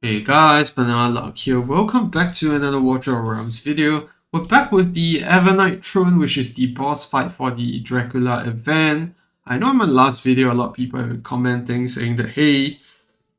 Hey guys, Banana Luck here. Welcome back to another Watcher of Realms video. We're back with the Evernight Throne, which is the boss fight for the Dracula event. I know in my last video, a lot of people have been commenting saying that, hey,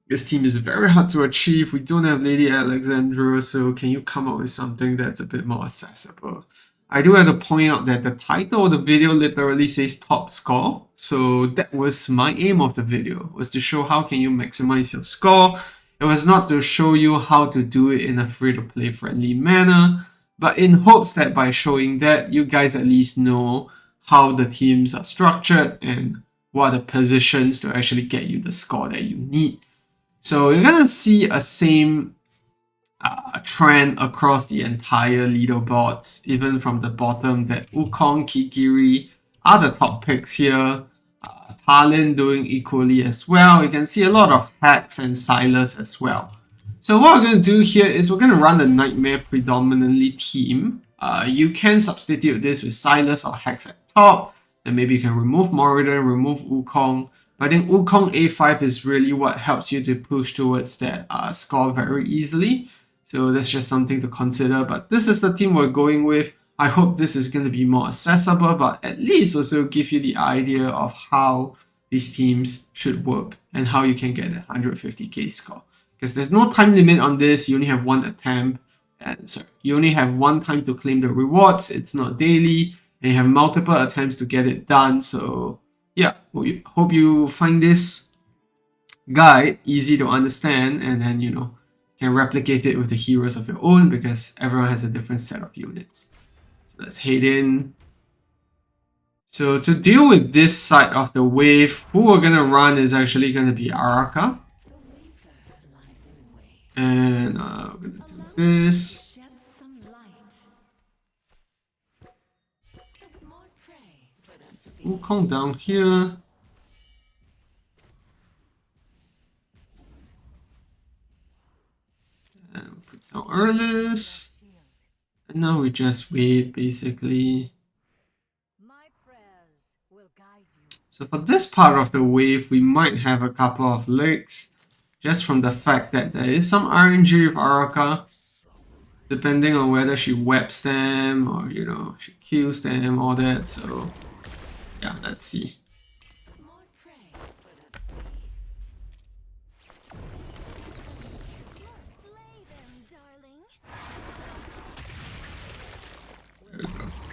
this team is very hard to achieve. We don't have Lady Alexandra, so can you come up with something that's a bit more accessible? I do have to point out that the title of the video literally says top score. So that was my aim of the video, was to show how can you maximize your score. It was not to show you how to do it in a free-to-play friendly manner, but in hopes that by showing that, you guys at least know how the teams are structured and what are the positions to actually get you the score that you need. So you're gonna see a same trend across the entire leaderboards, even from the bottom, that Wukong, Kigiri are the top picks here. Talin doing equally as well. You can see a lot of Hex and Silas as well. So what we're going to do here is we're going to run the Nightmare predominantly team. You can substitute this with Silas or Hex at top, and maybe you can remove Moradin, remove Wukong. But I think Wukong A5 is really what helps you to push towards that score very easily. So that's just something to consider. But this is the team we're going with. I hope this is going to be more accessible, but at least also give you the idea of how these teams should work and how you can get a 150k score. Because there's no time limit on this, you only have one attempt, and sorry, you only have one time to claim the rewards, it's not daily, and you have multiple attempts to get it done. So yeah, we hope you find this guide easy to understand, and then can replicate it with the heroes of your own, because everyone has a different set of units. Let's head in. So to deal with this side of the wave, who we're gonna run is actually gonna be Araka. And we're gonna do this. Wukong down here. And put down Earless. And now we just wait, basically. So for this part of the wave, we might have a couple of legs, just from the fact that there is some RNG with Araka, depending on whether she webs them or, she kills them, all that. So yeah, let's see.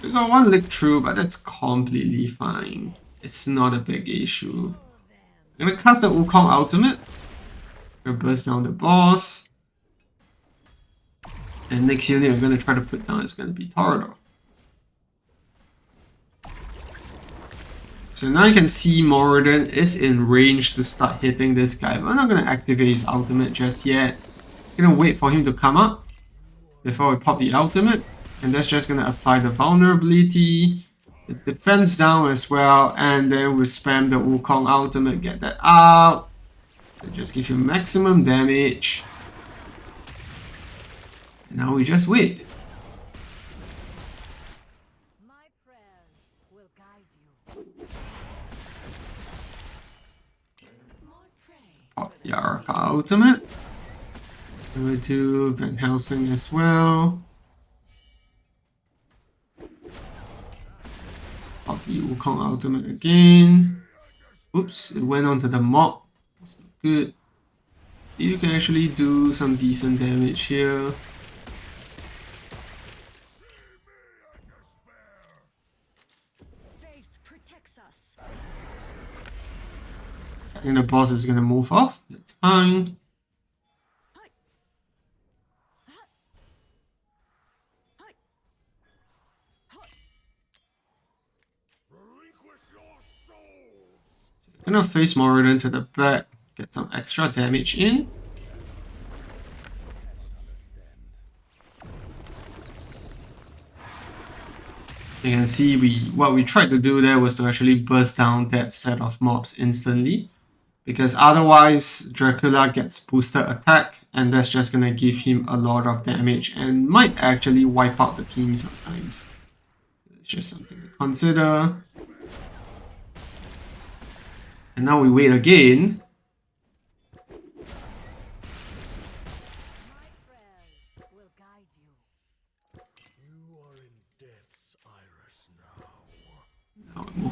We got one lick through, but that's completely fine. It's not a big issue. I'm gonna cast the Wukong ultimate. Gonna burst down the boss. And next unit we're gonna try to put down is gonna be Torador. So now you can see Moradin is in range to start hitting this guy, but I'm not gonna activate his ultimate just yet. I'm gonna wait for him to come up before we pop the ultimate. And that's just gonna apply the vulnerability, the defense down as well, and then we spam the Wukong ultimate, get that out. It's gonna just give you maximum damage. And now we just wait. Pop the Araka ultimate. And we do Van Helsing as well. Pop the Wukong ultimate again. Oops, it went onto the mob. That's not good. You can actually do some decent damage here. I think the boss is gonna move off. That's fine. I'm gonna face Moradin to the back, get some extra damage in. You can see what we tried to do there was to actually burst down that set of mobs instantly, because otherwise Dracula gets boosted attack, and that's just gonna give him a lot of damage and might actually wipe out the team sometimes. It's just something to consider. And now we wait again.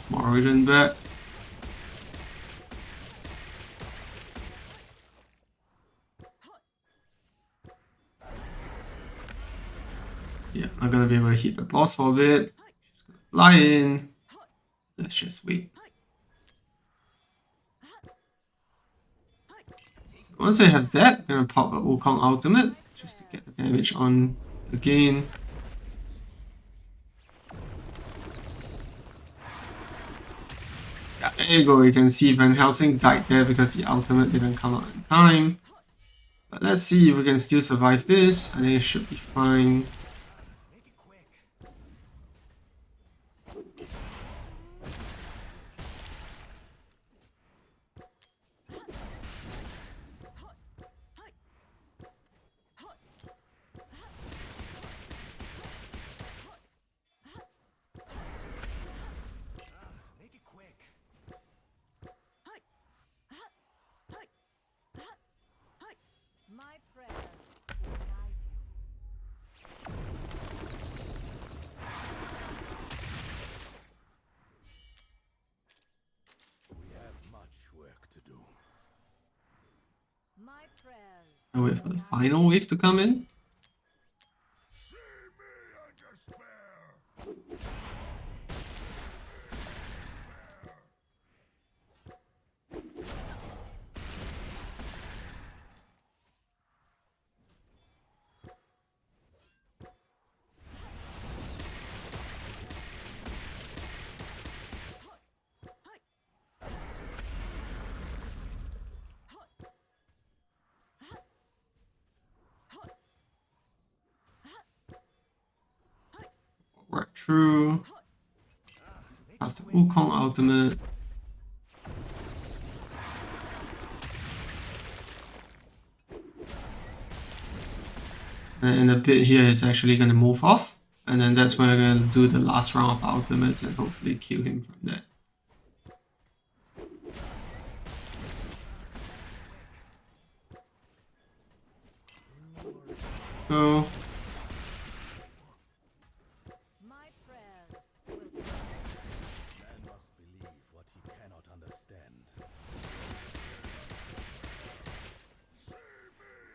Moradin back. Yeah, not gonna be able to hit the boss for a bit. Just gonna fly in. Let's just wait. Once I have that, I'm gonna pop a Wukong ultimate just to get the damage on again. Yeah, there you go. You can see Van Helsing died there because the ultimate didn't come out in time. But let's see if we can still survive this. I think it should be fine. I'll wait for the final wave to come in. Work through. Cast the Wukong ultimate. And a bit here is actually going to move off. And then that's when we're going to do the last round of ultimates and hopefully kill him from there. Go.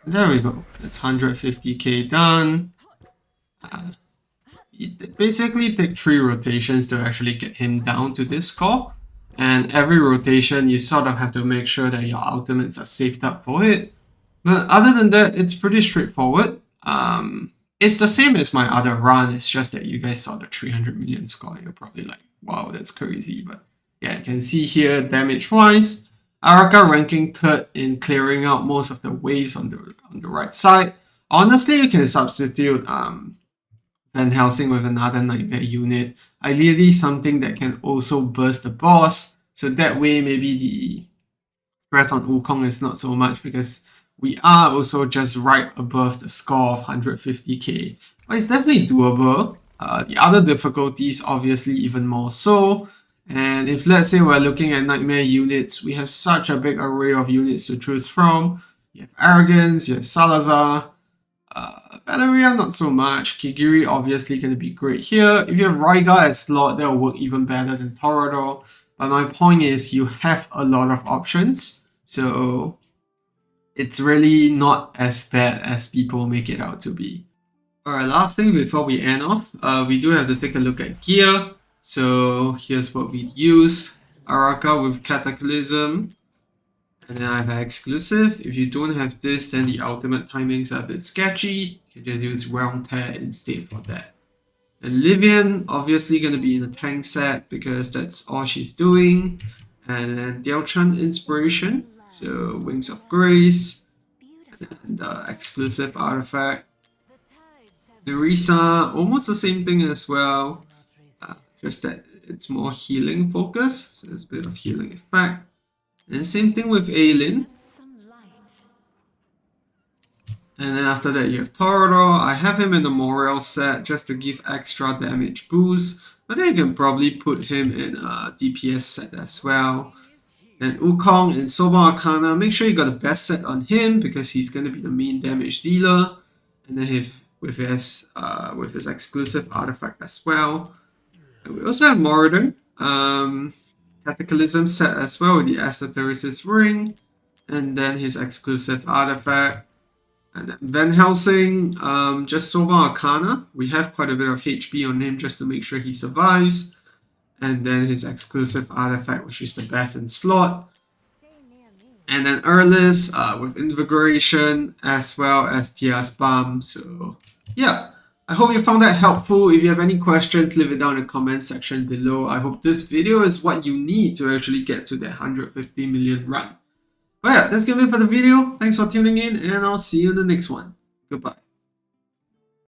There we go. That's 150k done. It basically take 3 rotations to actually get him down to this score. And every rotation, you sort of have to make sure that your ultimates are saved up for it. But other than that, it's pretty straightforward. It's the same as my other run. It's just that you guys saw the 300 million score. You're probably like, wow, that's crazy. But yeah, you can see here, damage-wise, Araka ranking 3rd in clearing out most of the waves on the right side. Honestly, you can substitute Van Helsing with another Nightmare unit. Ideally, something that can also burst the boss. So that way, maybe the stress on Wukong is not so much because we are also just right above the score of 150k. But it's definitely doable. The other difficulties, obviously, even more so. And if let's say we're looking at Nightmare units, we have such a big array of units to choose from. You have Arrogance, you have Salazar, Valeria not so much, Kigiri obviously going to be great here. If you have Raiga as slot, that will work even better than Torador. But my point is you have a lot of options, so it's really not as bad as people make it out to be. Alright, last thing before we end off, we do have to take a look at gear. So here's what we'd use. Araka with Cataclysm. And then I have exclusive. If you don't have this, then the ultimate timings are a bit sketchy. You can just use Realm Tear instead for that. And Livian, obviously going to be in a tank set because that's all she's doing. And then Diao-Chan Inspiration. So Wings of Grace. And the exclusive artifact. Nerissa, almost the same thing as well. Just that it's more healing focus. So there's a bit of healing effect. And same thing with Aelin. And then after that you have Torador. I have him in the Morel set just to give extra damage boost. But then you can probably put him in a DPS set as well. And Wukong in Soba Arcana. Make sure you got the best set on him because he's going to be the main damage dealer. And then with his exclusive artifact as well. And we also have Moradin. Cataclysm set as well with the Esotericist Ring, and then his exclusive artifact. And then Van Helsing, just Sova Arcana. We have quite a bit of HP on him just to make sure he survives. And then his exclusive artifact, which is the best in slot. And then Earless with Invigoration as well as Tia's Balm. So yeah, I hope you found that helpful. If you have any questions, leave it down in the comment section below. I hope this video is what you need to actually get to that 150 million run. But yeah, that's gonna be it for the video. Thanks for tuning in, and I'll see you in the next one. Goodbye.